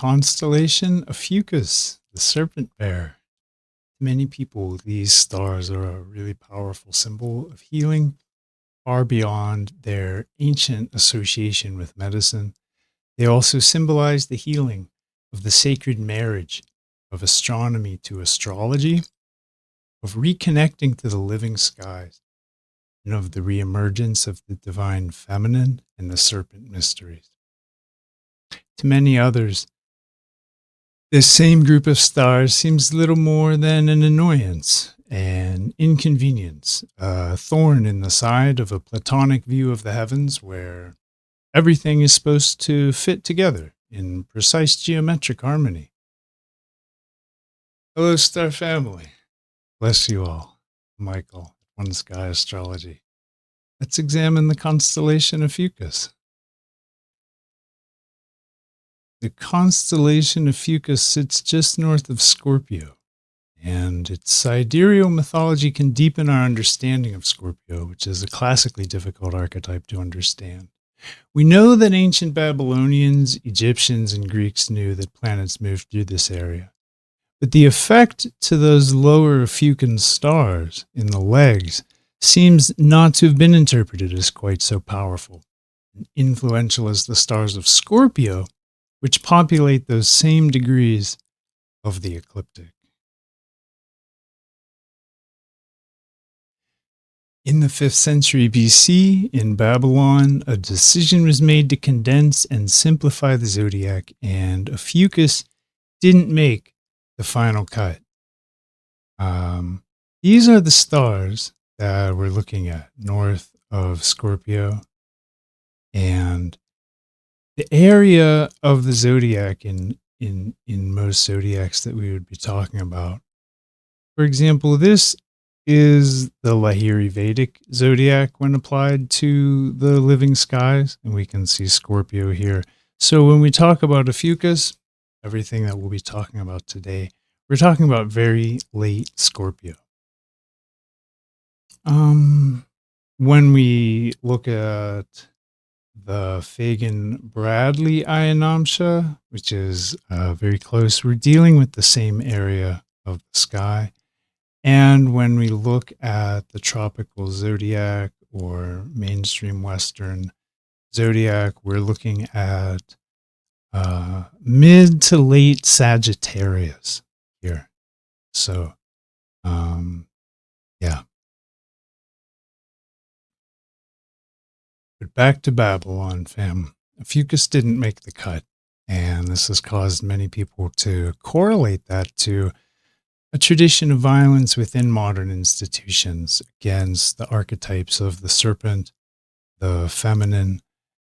Constellation Ophiuchus, the serpent bear. To many people, these stars are a really powerful symbol of healing, far beyond their ancient association with medicine. They also symbolize the healing of the sacred marriage of astronomy to astrology, of reconnecting to the living skies, and of the reemergence of the divine feminine and the serpent mysteries. To many others, this same group of stars seems little more than an annoyance, an inconvenience, a thorn in the side of a Platonic view of the heavens where everything is supposed to fit together in precise geometric harmony. Hello, star family. Bless you all. Michael, oneskyastrology. Let's examine the constellation Ophiuchus. The constellation Ophiuchus sits just north of Scorpio, and its sidereal mythology can deepen our understanding of Scorpio, which is a classically difficult archetype to understand. We know that ancient Babylonians, Egyptians, and Greeks knew that planets moved through this area, but the effect to those lower Ophiucan stars in the legs seems not to have been interpreted as quite so powerful and influential as the stars of Scorpio, which populate those same degrees of the ecliptic. In the 5th century BC, in Babylon, a decision was made to condense and simplify the zodiac, and Ophiuchus didn't make the final cut. These are the stars that we're looking at north of Scorpio, and the area of the zodiac in most zodiacs that we would be talking about. For example, this is the Lahiri Vedic zodiac when applied to the living skies, and we can see Scorpio here. So when we talk about Ophiuchus, everything that we'll be talking about today, we're talking about very late Scorpio. When we look at the Fagan-Bradley Ionamsha, which is very close, we're dealing with the same area of the sky. And when we look at the tropical zodiac or mainstream Western zodiac, we're looking at mid to late Sagittarius here. So, yeah. But back to Babylon, fam. Ophiuchus didn't make the cut, and this has caused many people to correlate that to a tradition of violence within modern institutions against the archetypes of the serpent, the feminine,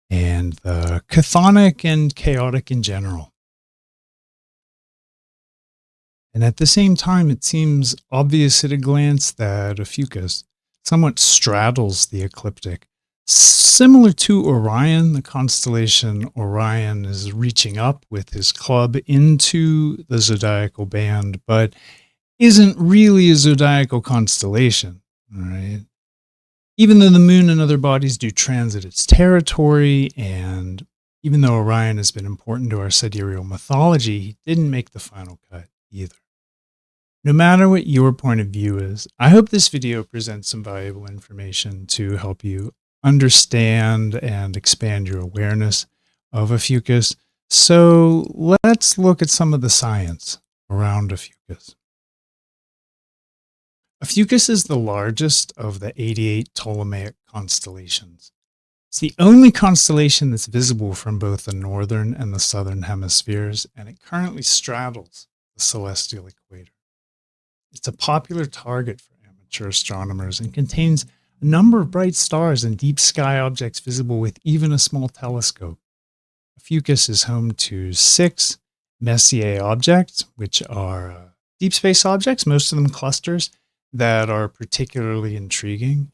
and the chthonic and chaotic in general. And at the same time, it seems obvious at a glance that Ophiuchus somewhat straddles the ecliptic. Similar to Orion, the constellation Orion is reaching up with his club into the zodiacal band, but isn't really a zodiacal constellation, right? Even though the moon and other bodies do transit its territory, and even though Orion has been important to our sidereal mythology, he didn't make the final cut either. No matter what your point of view is, I hope this video presents some valuable information to help you understand and expand your awareness of Ophiuchus. So let's look at some of the science around Ophiuchus. Ophiuchus is the largest of the 88 Ptolemaic constellations. It's the only constellation that's visible from both the northern and the southern hemispheres, and it currently straddles the celestial equator. It's a popular target for amateur astronomers and contains a number of bright stars and deep sky objects visible with even a small telescope. Ophiuchus is home to 6 Messier objects, which are deep space objects, most of them clusters, that are particularly intriguing.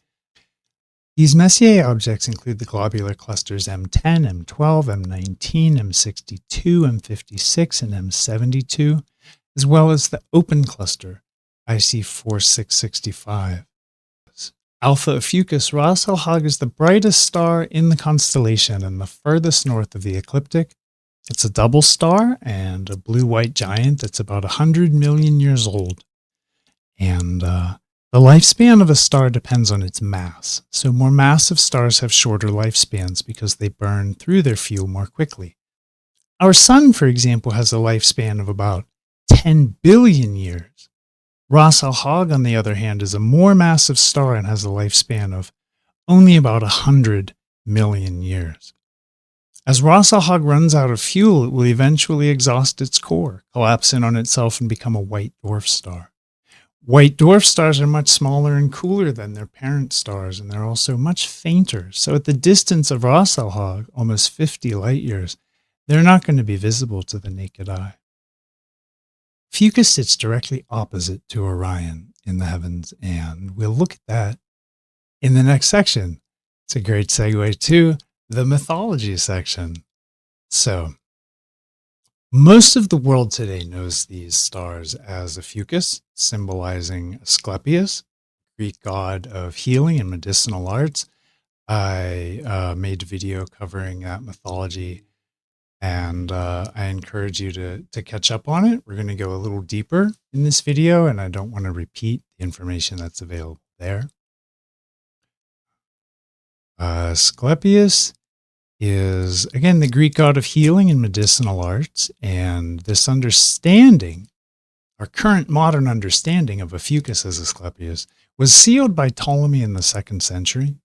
These Messier objects include the globular clusters M10, M12, M19, M62, M56, and M72, as well as the open cluster IC4665. Alpha Ophiuchus Ras Al Hag is the brightest star in the constellation and the furthest north of the ecliptic. It's a double star and a blue-white giant that's about 100 million years old. And the lifespan of a star depends on its mass. So more massive stars have shorter lifespans because they burn through their fuel more quickly. Our sun, for example, has a lifespan of about 10 billion years. Ras Al Hog, on the other hand, is a more massive star and has a lifespan of only about 100 million years. As Ras Al Hog runs out of fuel, it will eventually exhaust its core, collapse in on itself, and become a white dwarf star. White dwarf stars are much smaller and cooler than their parent stars, and they're also much fainter. So at the distance of Ras Al Hog, almost 50 light years, they're not going to be visible to the naked eye. Ophiuchus sits directly opposite to Orion in the heavens, and we'll look at that in the next section. It's a great segue to the mythology section. So, most of the world today knows these stars as Ophiuchus, symbolizing Asclepius, Greek god of healing and medicinal arts. I made a video covering that mythology, and I encourage you to catch up on it. We're going to go a little deeper in this video, and I don't want to repeat the information that's available there. Asclepius is, again, the Greek god of healing and medicinal arts, and this understanding, our current modern understanding of Ophiuchus as Asclepius, was sealed by Ptolemy in the 2nd century,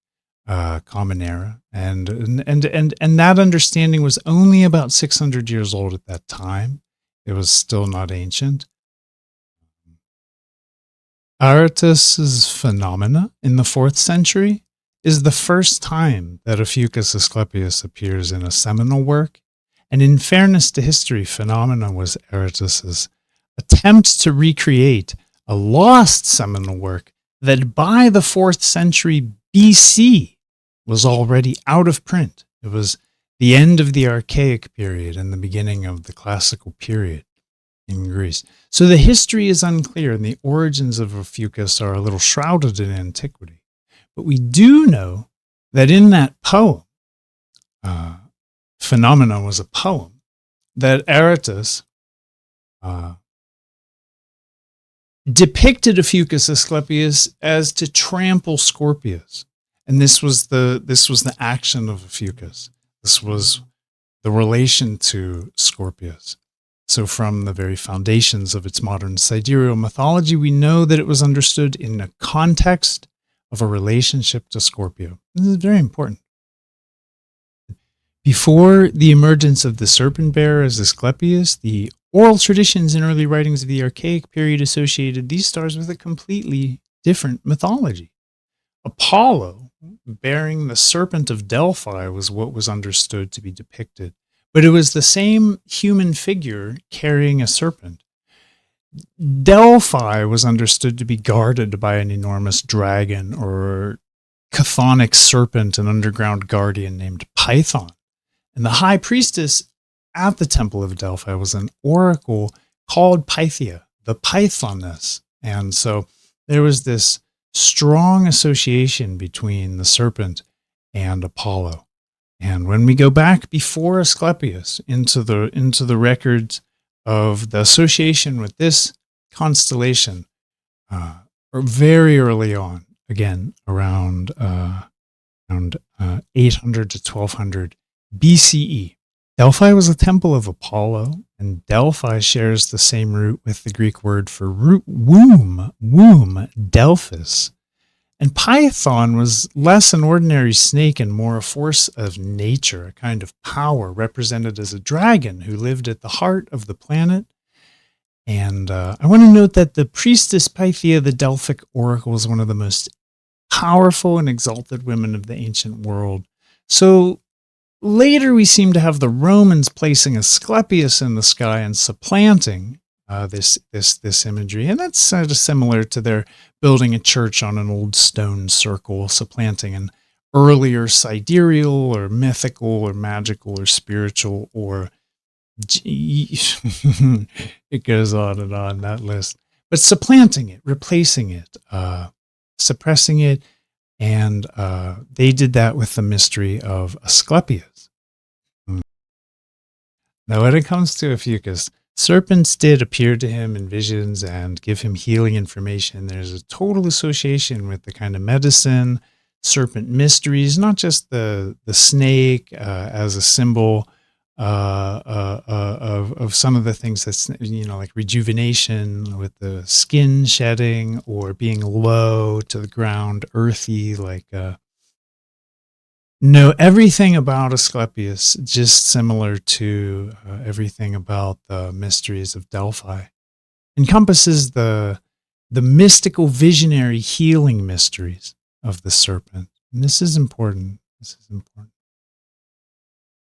Common Era, and that understanding was only about 600 years old at that time. It was still not ancient. Aratus's phenomena in the 4th century is the first time that Ophiuchus Asclepius appears in a seminal work, and in fairness to history, phenomena was Aratus's attempt to recreate a lost seminal work that by the 4th century BC was already out of print. It was the end of the Archaic period and the beginning of the Classical period in Greece. So the history is unclear, and the origins of Ophiuchus are a little shrouded in antiquity. But we do know that in that poem, Phenomena was a poem, that Aratus depicted Ophiuchus Asclepius as to trample Scorpius. And this was the action of Ophiuchus. This was the relation to Scorpius. So from the very foundations of its modern sidereal mythology, we know that it was understood in a context of a relationship to Scorpio. This is very important. Before the emergence of the serpent bearer as Asclepius, the oral traditions and early writings of the Archaic period associated these stars with a completely different mythology. Apollo, bearing the serpent of Delphi, was what was understood to be depicted, but it was the same human figure carrying a serpent. Delphi was understood to be guarded by an enormous dragon or chthonic serpent, an underground guardian named Python. And the high priestess at the Temple of Delphi was an oracle called Pythia, the Pythoness. And so there was this strong association between the serpent and Apollo. And when we go back before Asclepius into the records of the association with this constellation, or very early on, again around 800 to 1200 BCE, Delphi was a temple of Apollo, and Delphi shares the same root with the Greek word for womb, Delphis. And Python was less an ordinary snake and more a force of nature, a kind of power represented as a dragon who lived at the heart of the planet. And I want to note that the priestess Pythia, the Delphic oracle, was one of the most powerful and exalted women of the ancient world. So later we seem to have the Romans placing Asclepius in the sky and supplanting this imagery. And that's sort of similar to their building a church on an old stone circle, supplanting an earlier sidereal or mythical or magical or spiritual or it goes on and on, that list. But supplanting it, replacing it, suppressing it, and they did that with the mystery of Asclepius. Now, when it comes to Ophiuchus, serpents did appear to him in visions and give him healing information. There's a total association with the kind of medicine, serpent mysteries, not just the snake as a symbol of some of the things that's, like rejuvenation with the skin shedding or being low to the ground, earthy, like know everything about Asclepius, just similar to everything about the mysteries of Delphi. Encompasses the mystical, visionary, healing mysteries of the serpent. And this is important. This is important.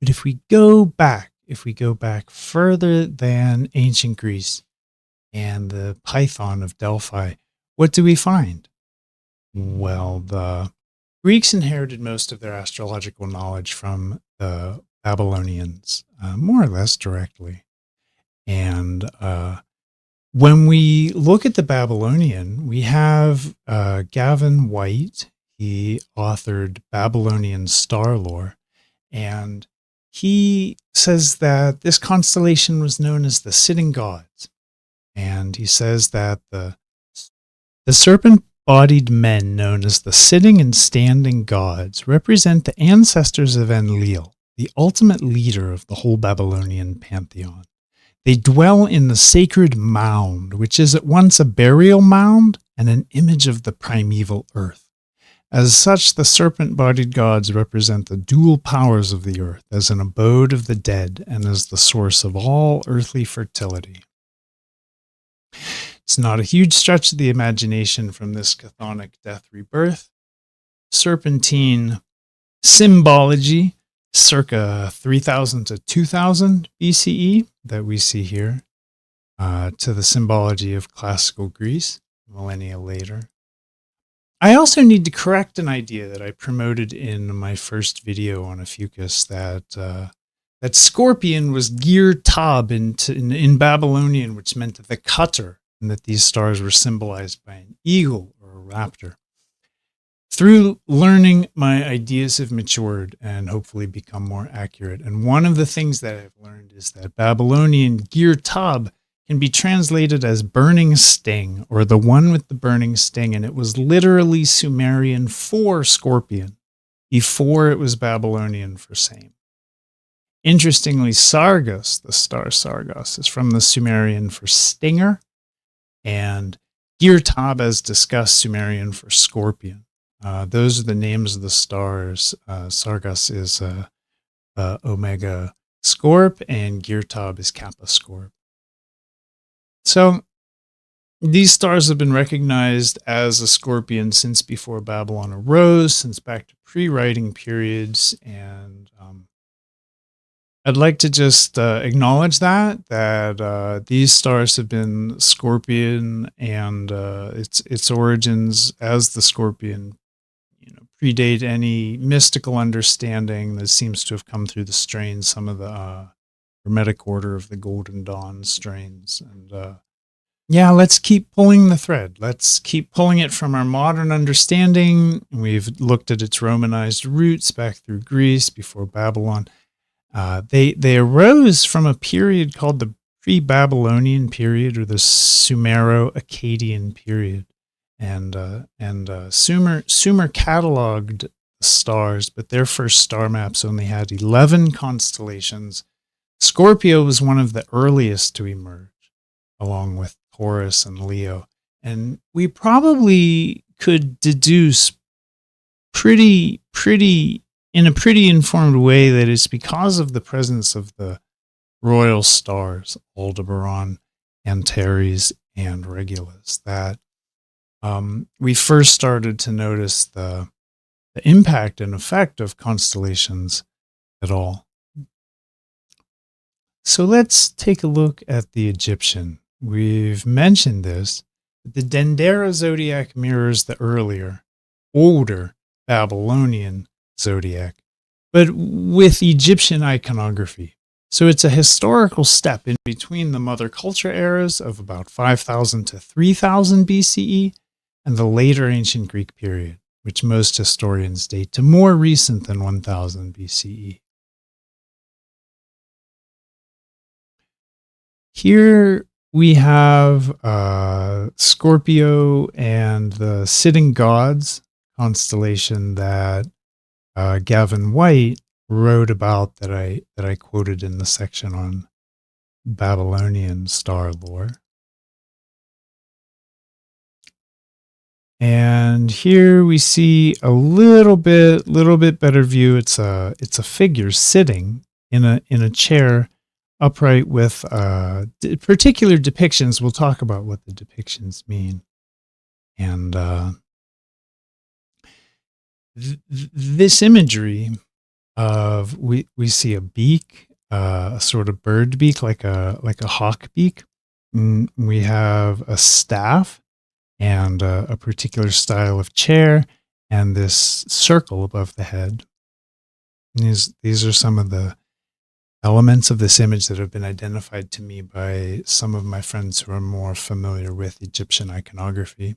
But if we go back further than ancient Greece and the Python of Delphi, what do we find? Well, the Greeks inherited most of their astrological knowledge from the Babylonians, more or less directly. And when we look at the Babylonian, we have Gavin White. He authored Babylonian Star Lore, and he says that this constellation was known as the Sitting Gods. And he says that the serpent-bodied men known as the Sitting and Standing Gods represent the ancestors of Enlil, the ultimate leader of the whole Babylonian pantheon. They dwell in the sacred mound, which is at once a burial mound and an image of the primeval earth. As such, the serpent-bodied gods represent the dual powers of the earth as an abode of the dead and as the source of all earthly fertility. It's not a huge stretch of the imagination from this chthonic death rebirth. Serpentine symbology, circa 3000 to 2000 BCE, that we see here, to the symbology of classical Greece, millennia later. I also need to correct an idea that I promoted in my first video on Ophiuchus, that Scorpion was Gir Tab in Babylonian, which meant the cutter, and that these stars were symbolized by an eagle or a raptor. Through learning, my ideas have matured and hopefully become more accurate. And one of the things that I've learned is that Babylonian Gir Tab can be translated as burning sting, or the one with the burning sting, and it was literally Sumerian for scorpion before it was Babylonian for same. Interestingly, Sargas, the star Sargas, is from the Sumerian for stinger, and Gir Tab, as discussed, Sumerian for scorpion. Those are the names of the stars. Sargas is Omega Scorp, and Gir Tab is Kappa Scorp. So these stars have been recognized as a scorpion since before Babylon arose, since back to pre-writing periods, and I'd like to just acknowledge that these stars have been scorpion, and its origins as the scorpion, predate any mystical understanding that seems to have come through the strains, some of the Hermetic Order of the Golden Dawn strains. And let's keep pulling the thread. Let's keep pulling it from our modern understanding. We've looked at its Romanized roots back through Greece before Babylon. They arose from a period called the pre-Babylonian period, or the Sumero-Akkadian period. And Sumer cataloged the stars, but their first star maps only had 11 constellations. Scorpio was one of the earliest to emerge, along with Taurus and Leo. And we probably could deduce in a pretty informed way that it's because of the presence of the royal stars, Aldebaran, Antares, and Regulus, that we first started to notice the impact and effect of constellations at all. So let's take a look at the Egyptian. We've mentioned this. The Dendera zodiac mirrors the earlier, older Babylonian zodiac, but with Egyptian iconography. So it's a historical step in between the Mother Culture eras of about 5000 to 3000 BCE and the later ancient Greek period, which most historians date to more recent than 1000 BCE. Here we have Scorpio and the Sitting Gods constellation that Gavin White wrote about, that I quoted in the section on Babylonian star lore. And here we see a little bit better view. It's a figure sitting in a chair, upright, with particular depictions. We'll talk about what the depictions mean. And this imagery of, we see a beak, a sort of bird beak, like a hawk beak. We have a staff and a particular style of chair, and this circle above the head. These are some of the elements of this image that have been identified to me by some of my friends who are more familiar with Egyptian iconography.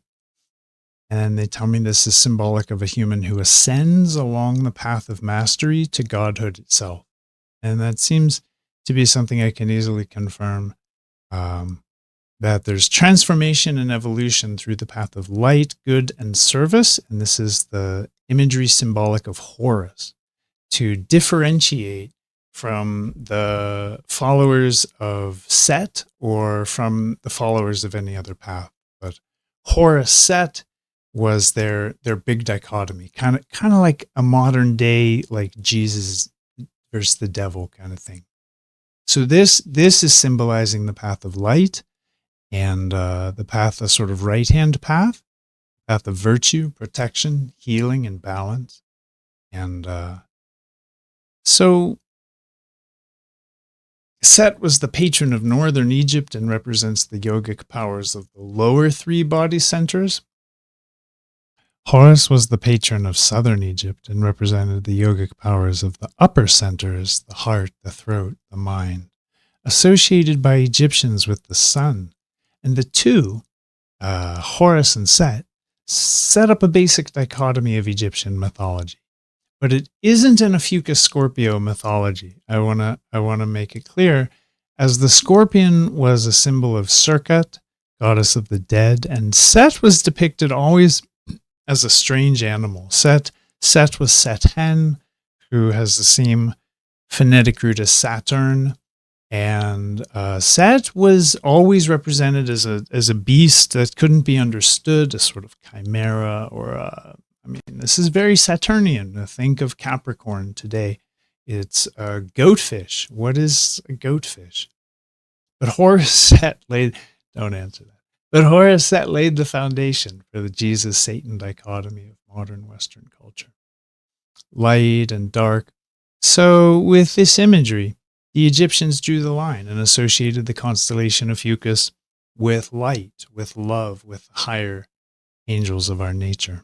And they tell me this is symbolic of a human who ascends along the path of mastery to godhood itself. And that seems to be something I can easily confirm, that there's transformation and evolution through the path of light, good, and service. And this is the imagery symbolic of Horus, to differentiate from the followers of Set or from the followers of any other path. But Horus Set was their big dichotomy, kind of like a modern day, like Jesus versus the devil kind of thing. So this is symbolizing the path of light, and the path, a sort of right-hand path of virtue, protection, healing, and balance. And so Set was the patron of northern Egypt and represents the yogic powers of the lower three body centers. Horus was the patron of southern Egypt and represented the yogic powers of the upper centers, the heart, the throat, the mind, associated by Egyptians with the sun. And the two, Horus and set up a basic dichotomy of Egyptian mythology. But it isn't an Ophiuchus Scorpio mythology. I wanna make it clear, as the scorpion was a symbol of Serket, goddess of the dead, and Set was depicted always as a strange animal. Set was Seten, who has the same phonetic root as Saturn, and Set was always represented as a beast that couldn't be understood, a sort of chimera, or this is very Saturnian. Think of Capricorn today. It's a goatfish. What is a goatfish? But Horus Set laid, don't answer that. But Horus Set laid the foundation for the Jesus-Satan dichotomy of modern Western culture. Light and dark. So with this imagery, the Egyptians drew the line and associated the constellation Ophiuchus with light, with love, with higher angels of our nature.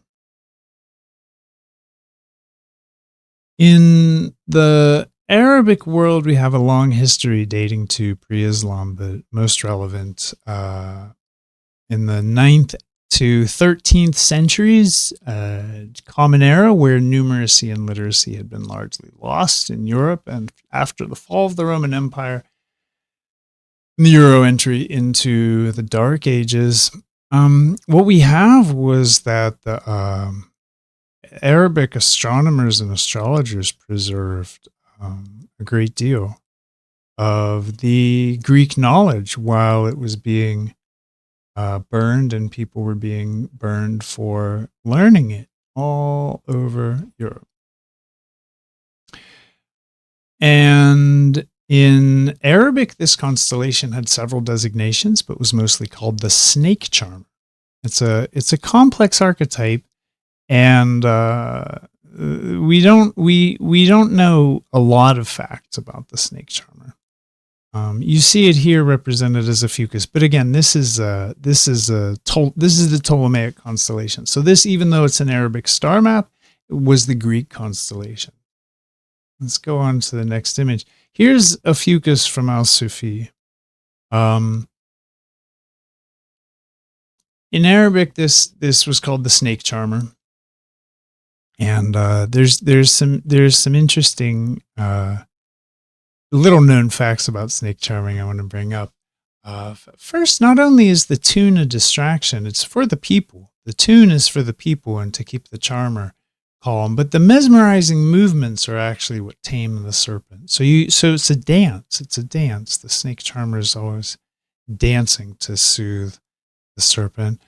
In the Arabic world, we have a long history dating to pre-Islam, but most relevant in the 9th to 13th centuries, Common Era, where numeracy and literacy had been largely lost in Europe, and after the fall of the Roman Empire, the Euro entry into the Dark Ages, what we have was that the Arabic astronomers and astrologers preserved a great deal of the Greek knowledge while it was being burned, and people were being burned for learning it all over Europe. And in Arabic, this constellation had several designations, but was mostly called the snake charmer. It's a complex archetype, and we don't know a lot of facts about the snake charmer. You see it here represented as Ophiuchus, but again, this is the Ptolemaic constellation. So this, even though it's an Arabic star map, it was the Greek constellation. Let's go on to the next image. Here's Ophiuchus from Al-Sufi. In Arabic, this was called the snake charmer, and there's some interesting little known facts about snake charming I want to bring up. First, not only is the tune a distraction, it's for the people. The tune is for the people and to keep the charmer calm, but the mesmerizing movements are actually what tame the serpent. So it's a dance. It's a dance. The snake charmer is always dancing to soothe the serpent.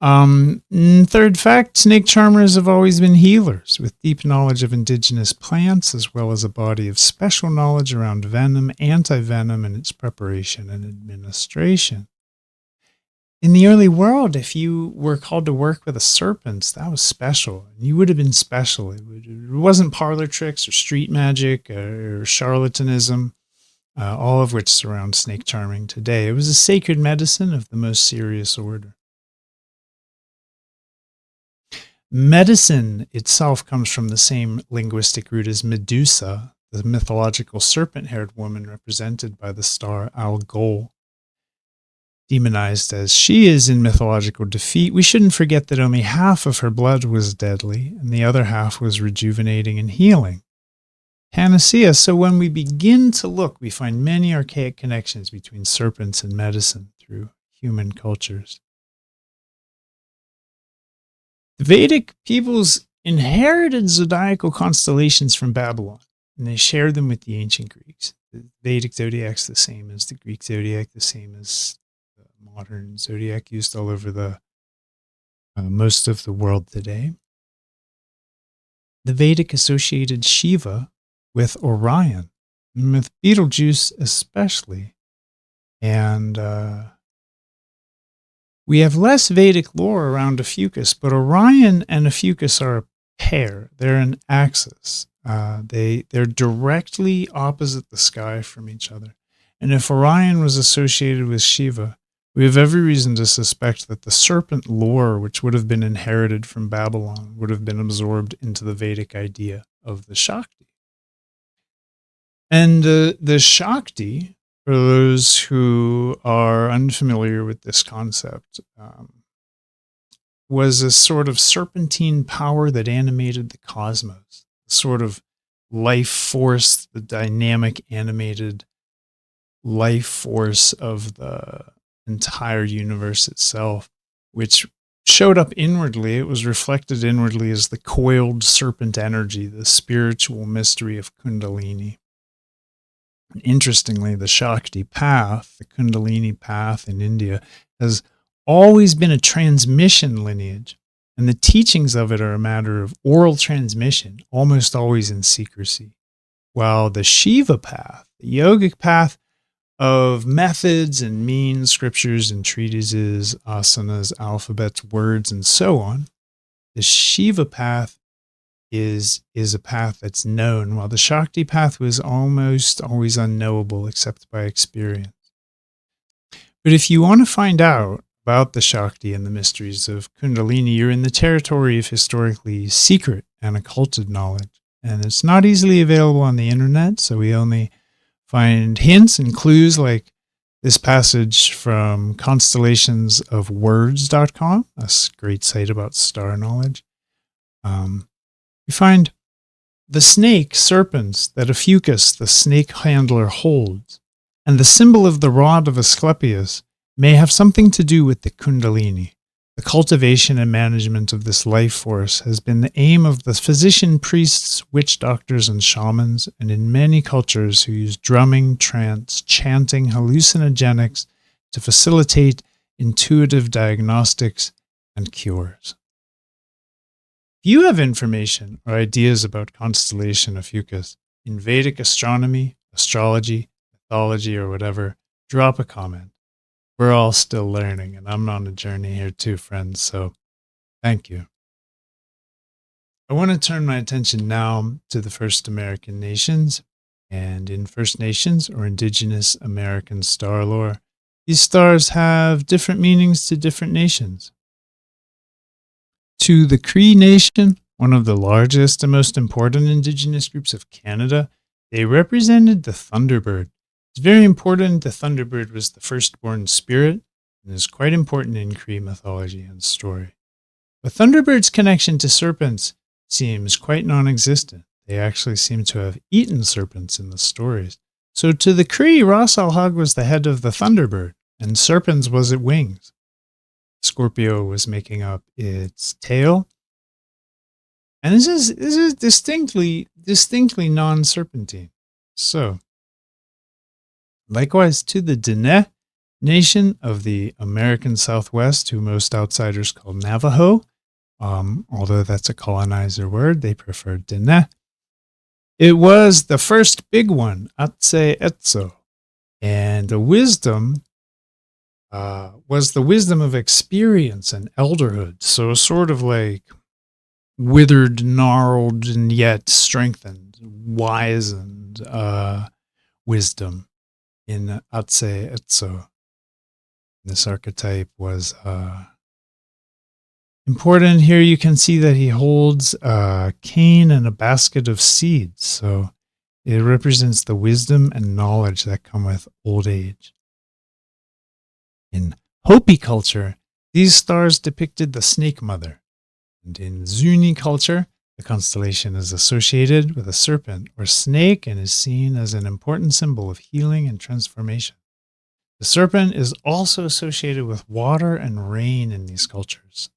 Third fact, snake charmers have always been healers with deep knowledge of indigenous plants, as well as a body of special knowledge around venom, anti-venom, and its preparation and administration. In the early world, if you were called to work with a serpent, that was special. You would have been special. It wasn't parlor tricks or street magic or charlatanism, all of which surround snake charming today. It was a sacred medicine of the most serious order. Medicine itself comes from the same linguistic root as Medusa, the mythological serpent-haired woman represented by the star Algol. Demonized as she is in mythological defeat, we shouldn't forget that only half of her blood was deadly, and the other half was rejuvenating and healing. Panacea. So when we begin to look, we find many archaic connections between serpents and medicine through human cultures. The Vedic peoples inherited zodiacal constellations from Babylon, and they shared them with the ancient Greeks. The Vedic zodiac's the same as the Greek zodiac, the same as the modern zodiac used all over the most of the world today. The Vedic associated Shiva with Orion, and with Betelgeuse especially, and we have less Vedic lore around Ophiuchus, but Orion and Ophiuchus are a pair. They're an axis. They're directly opposite the sky from each other. And if Orion was associated with Shiva, we have every reason to suspect that the serpent lore, which would have been inherited from Babylon, would have been absorbed into the Vedic idea of the Shakti. And the Shakti, for those who are unfamiliar with this concept, was a sort of serpentine power that animated the cosmos, a sort of life force, the dynamic, animated life force of the entire universe itself, which showed up inwardly. It was reflected inwardly as the coiled serpent energy, the spiritual mystery of Kundalini. Interestingly, the Shakti path, the Kundalini path in India, has always been a transmission lineage, and the teachings of it are a matter of oral transmission, almost always in secrecy. While the Shiva path, the yogic path of methods and means, scriptures and treatises, asanas, alphabets, words, and so on, the Shiva path is a path that's known, while the Shakti path was almost always unknowable except by experience. But if you want to find out about the Shakti and the mysteries of Kundalini, you're in the territory of historically secret and occulted knowledge. And it's not easily available on the internet, so we only find hints and clues like this passage from constellationsofwords.com, a great site about star knowledge. We find the snake serpents that Ophiuchus, the snake handler, holds, and the symbol of the rod of Asclepius may have something to do with the Kundalini. The cultivation and management of this life force has been the aim of the physician, priests, witch doctors, and shamans, and in many cultures who use drumming, trance, chanting, hallucinogenics to facilitate intuitive diagnostics and cures. If you have information or ideas about Constellation Ophiuchus in Vedic astronomy, astrology, mythology, or whatever, drop a comment. We're all still learning, and I'm on a journey here too, friends, so thank you. I want to turn my attention now to the First American nations, and in First Nations or Indigenous American star lore, these stars have different meanings to different nations. To the Cree Nation, one of the largest and most important Indigenous groups of Canada, they represented the Thunderbird. It's very important. The Thunderbird was the firstborn spirit and is quite important in Cree mythology and story. But Thunderbird's connection to serpents seems quite non-existent. They actually seem to have eaten serpents in the stories. So to the Cree, Ras Al Hug was the head of the Thunderbird, and serpens was its wings. Scorpio was making up its tail. And this is distinctly non-serpentine. So, likewise to the Diné nation of the American Southwest, who most outsiders call Navajo, although that's a colonizer word, they prefer Diné. It was the first big one, Atse Etso, and the wisdom was the wisdom of experience and elderhood. So sort of like withered, gnarled, and yet strengthened, wizened wisdom in Atse Etso. This archetype was important. Here you can see that he holds a cane and a basket of seeds. So it represents the wisdom and knowledge that come with old age. In Hopi culture, these stars depicted the snake mother. And in Zuni culture, the constellation is associated with a serpent or snake and is seen as an important symbol of healing and transformation. The serpent is also associated with water and rain in these cultures.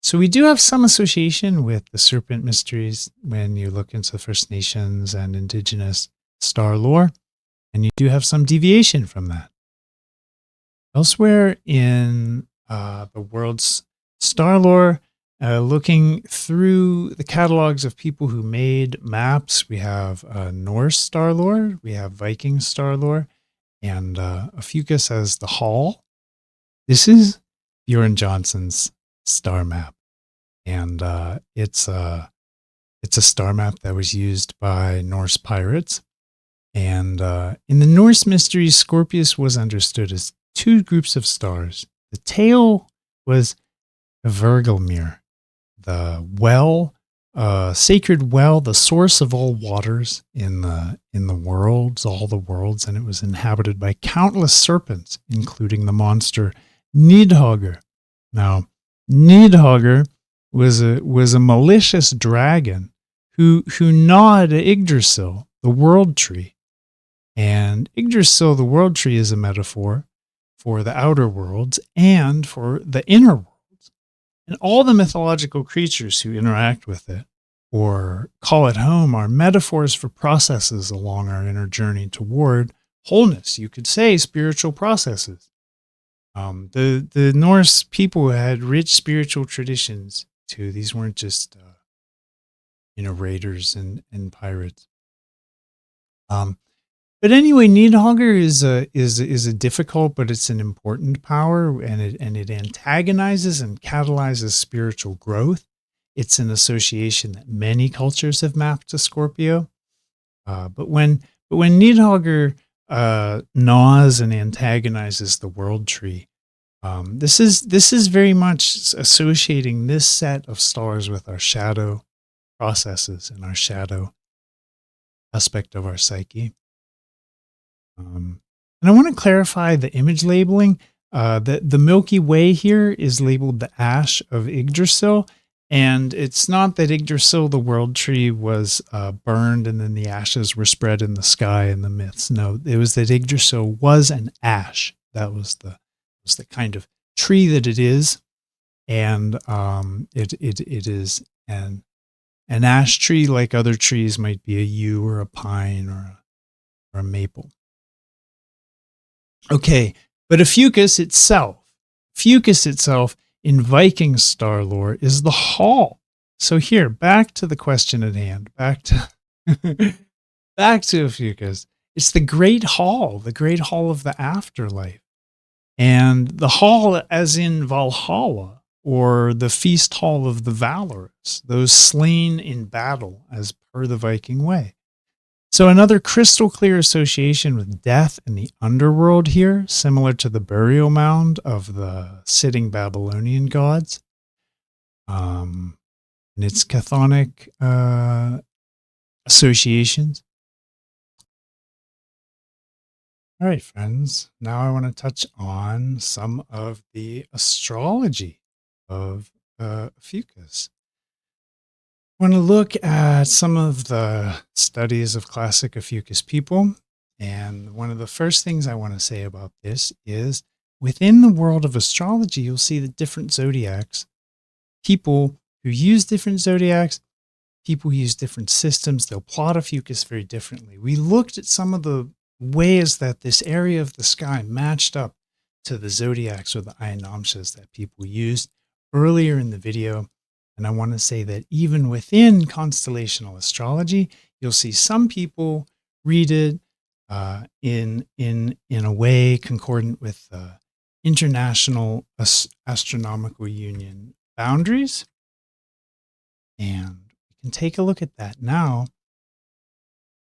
So we do have some association with the serpent mysteries when you look into the First Nations and indigenous star lore, and you do have some deviation from that. Elsewhere in the world's star lore, looking through the catalogs of people who made maps, we have Norse star lore, we have Viking star lore, and Ophiuchus as the Hall. This is Bjorn Johnson's star map, and it's a star map that was used by Norse pirates. And in the Norse mysteries, Scorpius was understood as two groups of stars. The tail was Vergelmir, the well, sacred well, the source of all waters in the worlds, all the worlds, and it was inhabited by countless serpents, including the monster Nidhogger. Now, Nidhogger was a malicious dragon who gnawed Yggdrasil, the world tree. And Yggdrasil, the world tree, is a metaphor for the outer worlds and for the inner worlds. And all the mythological creatures who interact with it or call it home are metaphors for processes along our inner journey toward wholeness. You could say spiritual processes. The Norse people had rich spiritual traditions too. These weren't just raiders and pirates. But anyway, Nidhogger is a difficult, but it's an important power, and it antagonizes and catalyzes spiritual growth. It's an association that many cultures have mapped to Scorpio. But when Nidhogger gnaws and antagonizes the world tree, this is very much associating this set of stars with our shadow processes and our shadow aspect of our psyche. And I want to clarify the image labeling. The Milky Way here is labeled the ash of Yggdrasil, and it's not that Yggdrasil, the world tree, was burned and then the ashes were spread in the sky in the myths. No, it was that Yggdrasil was an ash. That was the kind of tree that it is, and it is an ash tree like other trees might be a yew or a pine or a maple. Okay, but Ophiuchus itself in Viking star lore is the hall. So here, back to the question at hand, back to Ophiuchus. It's the great hall of the afterlife. And the hall as in Valhalla, or the feast hall of the valorous, those slain in battle as per the Viking way. So another crystal clear association with death and the underworld here, similar to the burial mound of the sitting Babylonian gods. And its chthonic associations. All right, friends. Now I want to touch on some of the astrology of Ophiuchus. I want to look at some of the studies of classic Ophiuchus people And one of the first things I want to say about this is within the world of astrology, you'll see the different zodiacs, people who use different zodiacs, people who use different systems, they'll plot Ophiuchus very differently. We looked at some of the ways that this area of the sky matched up to the zodiacs or the Ionamshas that people used earlier in the video. And I want to say that even within constellational astrology, you'll see some people read it in a way concordant with the International Astronomical Union boundaries. And we can take a look at that now.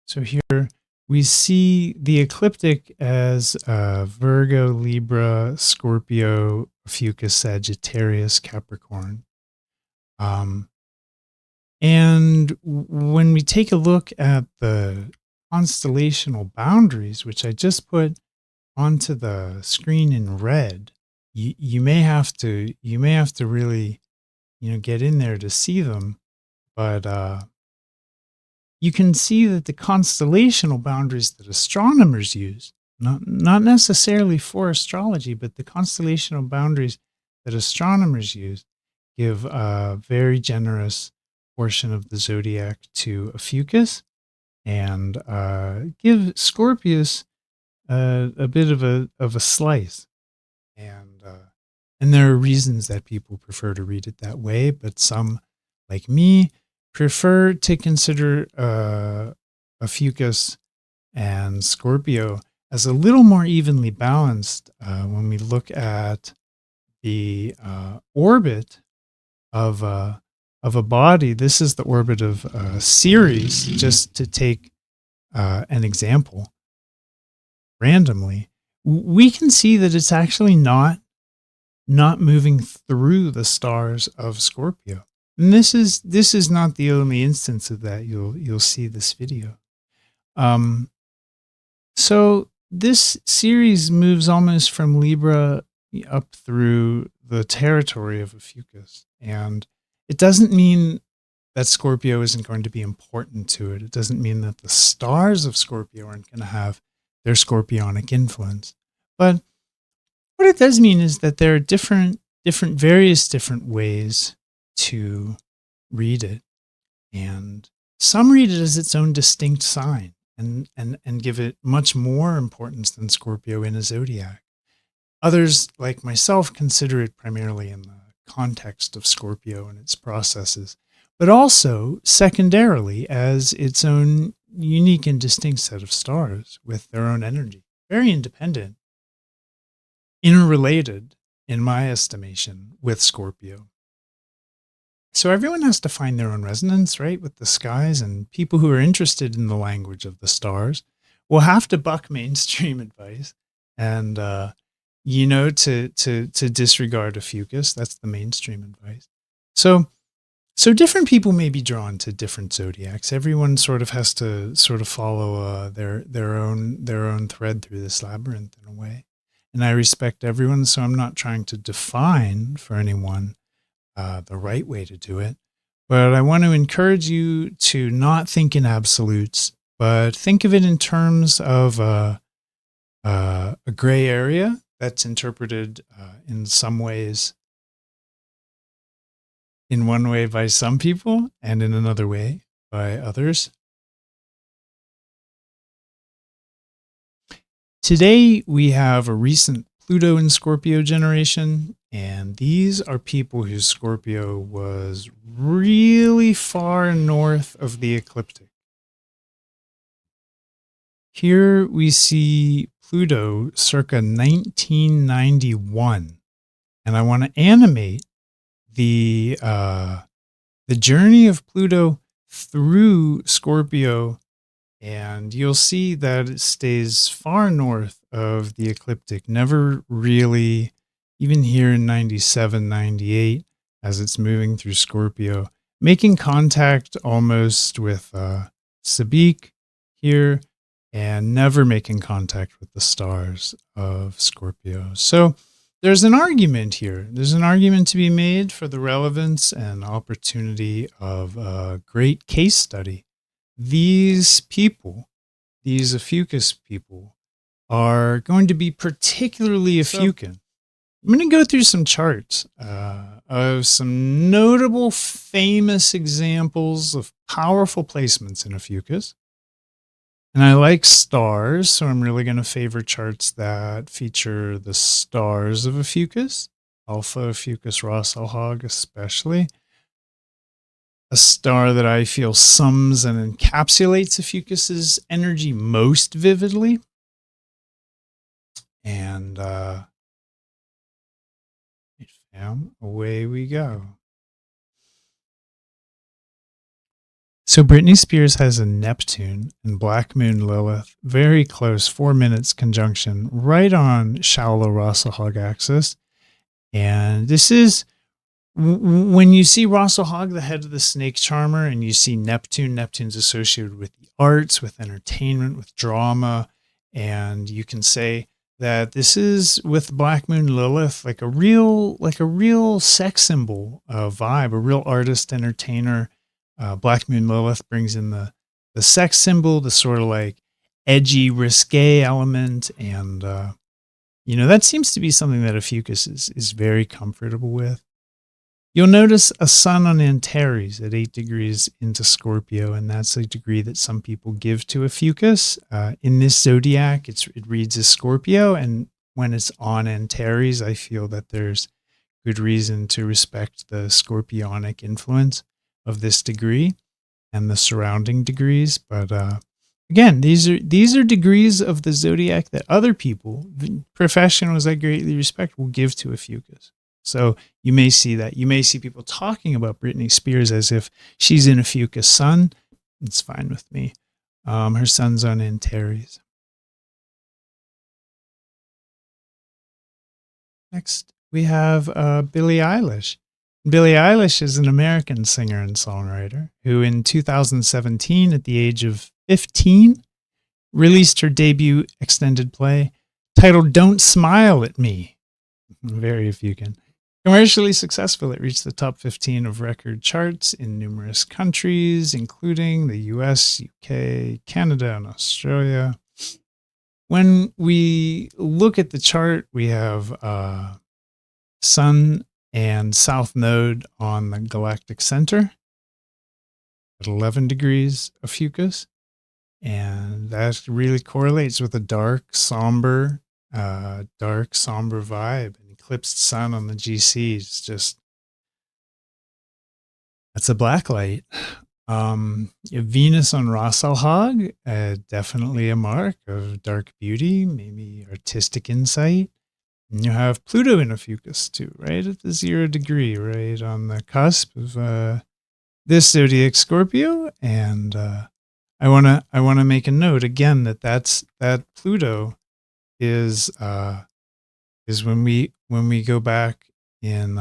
So here we see the ecliptic as Virgo, Libra, Scorpio, Ophiuchus, Sagittarius, Capricorn. And when we take a look at the constellational boundaries, which I just put onto the screen in red, you may have to really, get in there to see them, but you can see that the constellational boundaries that astronomers use, not necessarily for astrology, but the constellational boundaries that astronomers use give a very generous portion of the zodiac to Ophiuchus and give Scorpius a bit of a slice. And there are reasons that people prefer to read it that way, but some, like me, prefer to consider Ophiuchus and Scorpio as a little more evenly balanced when we look at the orbit of a body. This is the orbit of Ceres, just to take an example randomly. We can see that it's actually not moving through the stars of Scorpio. And this is not the only instance of that. You'll see this video. So this series moves almost from Libra up through the territory of Ophiuchus, and it doesn't mean that Scorpio isn't going to be important to it. It doesn't mean that the stars of Scorpio aren't going to have their scorpionic influence. But what it does mean is that there are various different ways to read it. And some read it as its own distinct sign and give it much more importance than Scorpio in a zodiac. Others, like myself, consider it primarily in the context of Scorpio and its processes, but also secondarily as its own unique and distinct set of stars with their own energy. Very independent, interrelated, in my estimation, with Scorpio. So everyone has to find their own resonance, right, with the skies, and people who are interested in the language of the stars will have to buck mainstream advice and, to disregard Ophiuchus. That's the mainstream advice. So different people may be drawn to different zodiacs. Everyone sort of has to follow their own thread through this labyrinth in a way. And I respect everyone, so I'm not trying to define for anyone the right way to do it. But I want to encourage you to not think in absolutes, but think of it in terms of a gray area that's interpreted in some ways, in one way by some people and in another way by others. Today, we have a recent Pluto in Scorpio generation, and these are people whose Scorpio was really far north of the ecliptic. Here we see Pluto circa 1991, and I want to animate the journey of Pluto through Scorpio, and you'll see that it stays far north of the ecliptic, never really, even here in 97, 98, as it's moving through Scorpio, making contact almost with Sabik here, and never making contact with the stars of Scorpio. So there's an argument here. There's an argument to be made for the relevance and opportunity of a great case study. These people these Ophiuchus people are going to be particularly Ophiucan. I'm going to go through some charts of some notable, famous examples of powerful placements in Ophiuchus. And I like stars, so I'm really going to favor charts that feature the stars of Ophiuchus, Alpha Ophiuchus Rosselhog especially. A star that I feel sums and encapsulates Ophiuchus's energy most vividly. And away we go. So Britney Spears has a Neptune and Black Moon Lilith, very close, 4 minutes conjunction, right on shallow Rosselhog axis. And this is, when you see Rosselhog, the head of the snake charmer, and you see Neptune, Neptune's associated with the arts, with entertainment, with drama. And you can say that this is, with Black Moon Lilith, like a real sex symbol vibe, a real artist, entertainer. Black Moon Lilith brings in the sex symbol, the sort of like edgy, risque element. And, that seems to be something that Ophiuchus is very comfortable with. You'll notice a sun on Antares at 8 degrees into Scorpio, and that's a degree that some people give to Ophiuchus. In this zodiac, it reads as Scorpio, and when it's on Antares, I feel that there's good reason to respect the scorpionic influence of this degree and the surrounding degrees. But again, these are degrees of the zodiac that other people, professionals I greatly respect, will give to Ophiuchus. So you may see that. You may see people talking about Britney Spears as if she's in Ophiuchus sun. It's fine with me. Her sun's on Antares. Next, we have Billie Eilish. Billie Eilish is an American singer and songwriter who in 2017, at the age of 15, released her debut extended play titled Don't Smile at Me. Very Ophiucan. Commercially successful, it reached the top 15 of record charts in numerous countries, including the US, UK, Canada, and Australia. When we look at the chart, we have Sun and South Node on the galactic center at 11 degrees Ophiuchus. And that really correlates with a dark, somber vibe. An eclipsed sun on the GC is just, that's a black light. Venus on Rosselhog, definitely a mark of dark beauty, maybe artistic insight. And you have Pluto in Ophiuchus too, right at the 0 degree, right on the cusp of this zodiac Scorpio. And I wanna make a note again that Pluto is when we go back in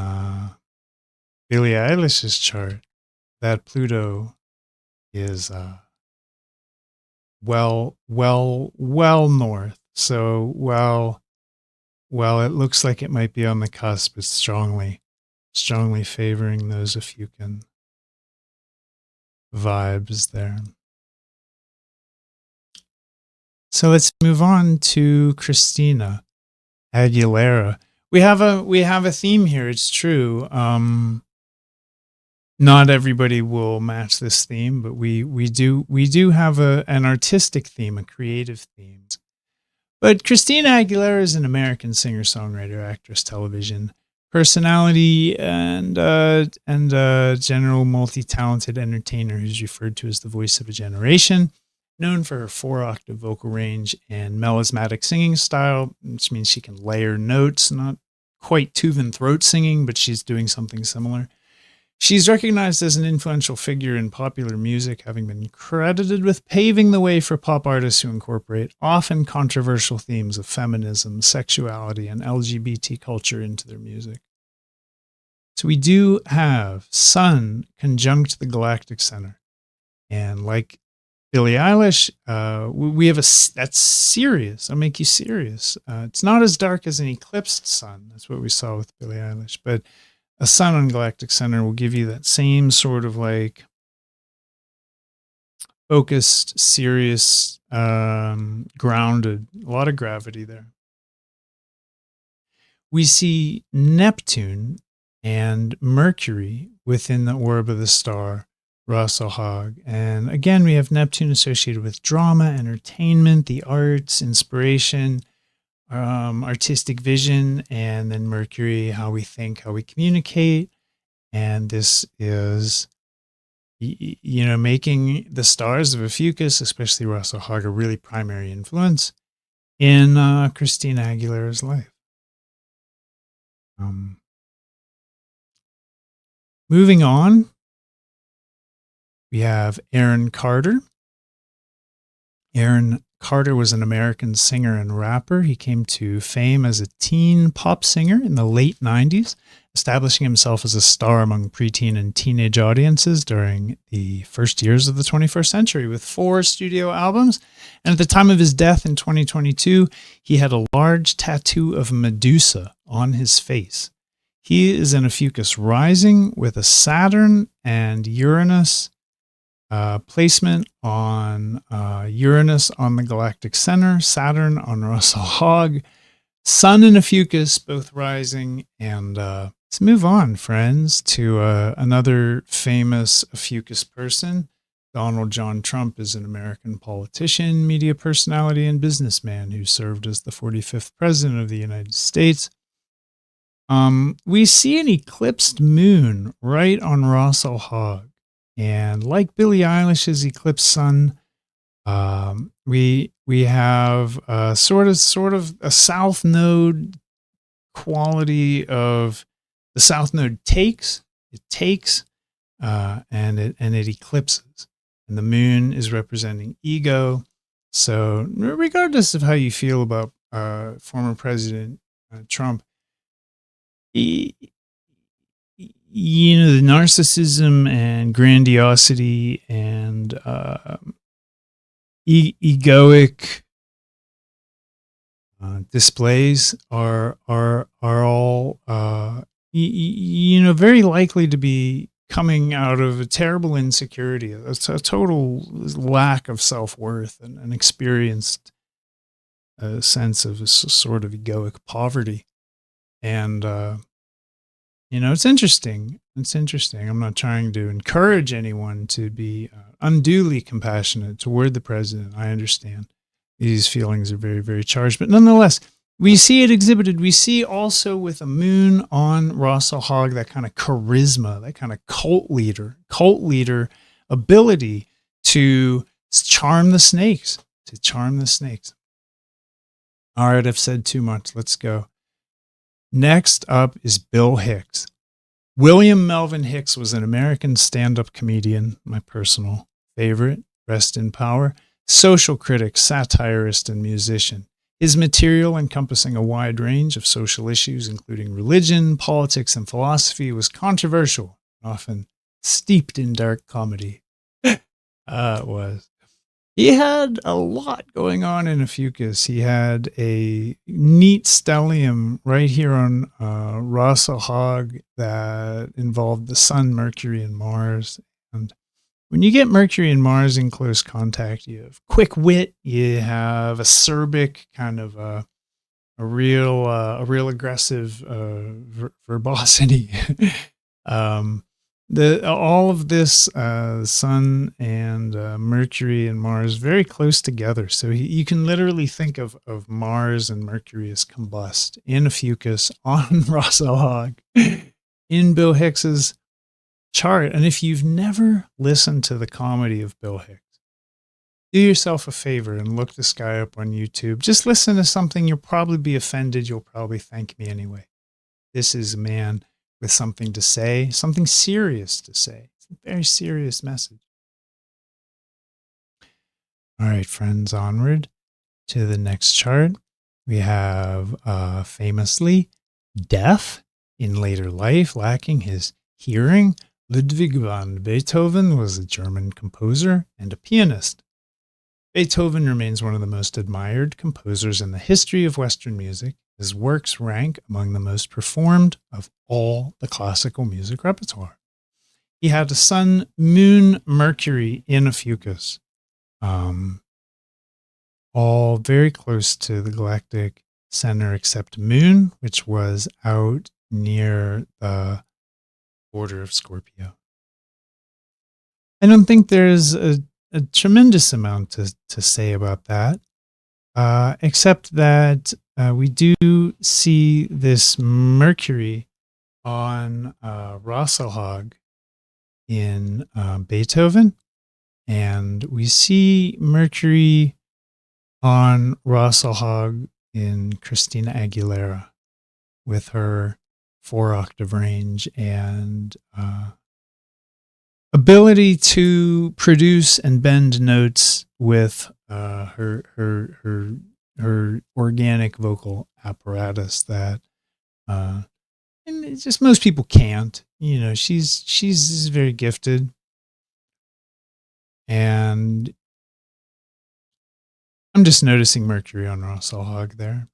Billie Eilish's chart, that Pluto is well north. So it looks like it might be on the cusp. It's strongly favoring those Ophiucan vibes there. So let's move on to Christina Aguilera. We have a theme here. It's true. Not everybody will match this theme, but we do have an artistic theme, a creative theme. But Christina Aguilera is an American singer, songwriter, actress, television personality, and general multi-talented entertainer who's referred to as the voice of a generation. Known for her 4-octave vocal range and melismatic singing style, which means she can layer notes, not quite Tuvan throat singing, but she's doing something similar. She's recognized as an influential figure in popular music, having been credited with paving the way for pop artists who incorporate often controversial themes of feminism, sexuality, and LGBT culture into their music. So we do have Sun conjunct the galactic center. And like Billie Eilish, we have that's serious. I'll make you serious. It's not as dark as an eclipsed sun. That's what we saw with Billie Eilish. But a sun on galactic center will give you that same sort of like focused, serious, grounded, a lot of gravity there. We see Neptune and Mercury within the orb of the star Rasahag. And again, we have Neptune associated with drama, entertainment, the arts, inspiration, artistic vision, and then Mercury, how we think, how we communicate. And this is, making the stars of Ophiuchus, especially Rasahag, a really primary influence in Christina Aguilera's life. Moving on, we have Aaron Carter. Aaron Carter was an American singer and rapper. He came to fame as a teen pop singer in the late 90s, establishing himself as a star among preteen and teenage audiences during the first years of the 21st century with 4 studio albums. And at the time of his death in 2022, he had a large tattoo of Medusa on his face. He is an Ophiuchus rising with a Saturn and Uranus placement on Uranus on the galactic center, Saturn on Rasahag, Sun and Ophiuchus both rising. And let's move on, friends, to another famous Ophiuchus person. Donald John Trump is an American politician, media personality, and businessman who served as the 45th president of the United States. We see an eclipsed moon right on Rasahag. And like Billie Eilish's eclipsed sun, we have sort of a south node quality of the south node takes and it eclipses, and the moon is representing ego. So regardless of how you feel about former President Trump, the narcissism and grandiosity and egoic displays are all very likely to be coming out of a terrible insecurity, a total lack of self-worth, and an experienced sense of a sort of egoic poverty. And it's interesting. It's interesting. I'm not trying to encourage anyone to be unduly compassionate toward the president. I understand these feelings are very, very charged, but nonetheless, we see it exhibited. We see also with a moon on Rasahag that kind of charisma, that kind of cult leader ability to charm the snakes, All right, I've said too much. Let's go. Next up is Bill Hicks. William Melvin Hicks was an American stand-up comedian, my personal favorite, rest in power, social critic, satirist, and musician. His material, encompassing a wide range of social issues, including religion, politics, and philosophy, was controversial, often steeped in dark comedy. It was. He had a lot going on in Ophiuchus. He had a neat stellium right here on Rasahag that involved the Sun, Mercury, and Mars. And when you get Mercury and Mars in close contact, you have quick wit. You have acerbic, kind of a real aggressive verbosity. All of this Sun and Mercury and Mars very close together. So you can literally think of Mars and Mercury as combust in Ophiuchus on Rasahag in Bill Hicks's chart. And if you've never listened to the comedy of Bill Hicks, do yourself a favor and look this guy up on YouTube. Just listen to something. You'll probably be offended. You'll probably thank me anyway. This is a man with something to say, something serious to say. It's a very serious message. All right, friends, onward to the next chart. We have famously deaf in later life, lacking his hearing. Ludwig van Beethoven was a German composer and a pianist. Beethoven remains one of the most admired composers in the history of Western music. His works rank among the most performed of all the classical music repertoire. He had a Sun, Moon, Mercury in Ophiuchus. all very close to the galactic center except Moon, which was out near the border of Scorpio. I don't think there's a tremendous amount to say about that, except that we do see this Mercury on Rosselhog in Beethoven, and we see Mercury on Rosselhog in Christina Aguilera with her 4-octave range and ability to produce and bend notes with her organic vocal apparatus that and it's just most people can't. You know, she's very gifted, and I'm just noticing Mercury on Rosselhog there.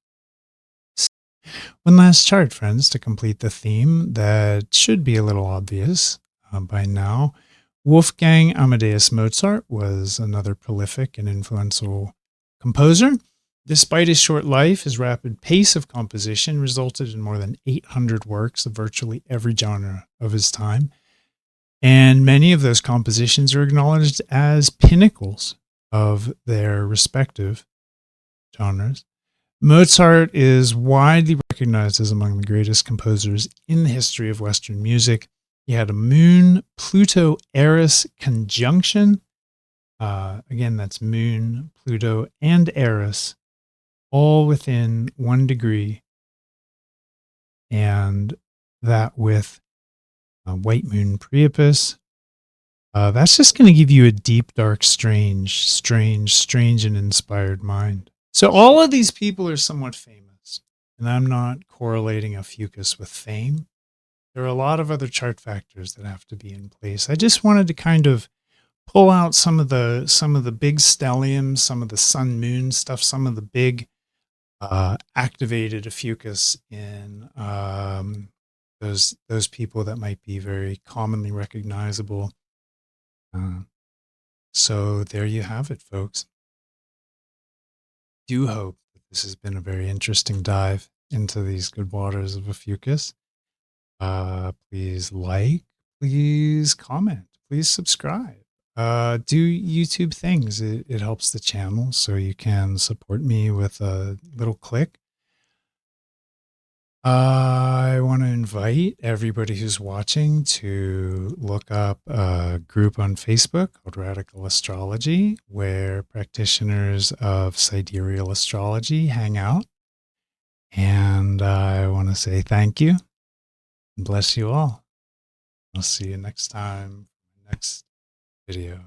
One last chart, friends, to complete the theme that should be a little obvious by now. Wolfgang Amadeus Mozart was another prolific and influential composer. Despite his short life, his rapid pace of composition resulted in more than 800 works of virtually every genre of his time. And many of those compositions are acknowledged as pinnacles of their respective genres. Mozart is widely recognized as among the greatest composers in the history of Western music. He had a Moon Pluto Eris conjunction. Again, that's Moon, Pluto, and Eris, all within 1 degree. And that with White Moon Priapus. That's just going to give you a deep, dark, strange, and inspired mind. So all of these people are somewhat famous, and I'm not correlating Ophiuchus with fame. There are a lot of other chart factors that have to be in place. I just wanted to kind of pull out some of the big stelliums, some of the sun moon stuff, some of the big activated Ophiuchus in those people that might be very commonly recognizable. So there you have it, folks. Do hope that this has been a very interesting dive into these good waters of Ophiuchus. Please like, please comment, please subscribe. Do YouTube things. It helps the channel, so you can support me with a little click. I want to invite everybody who's watching to look up a group on Facebook called Radical Astrology, where practitioners of Sidereal Astrology hang out. And I want to say thank you and bless you all. I'll see you next time, next video.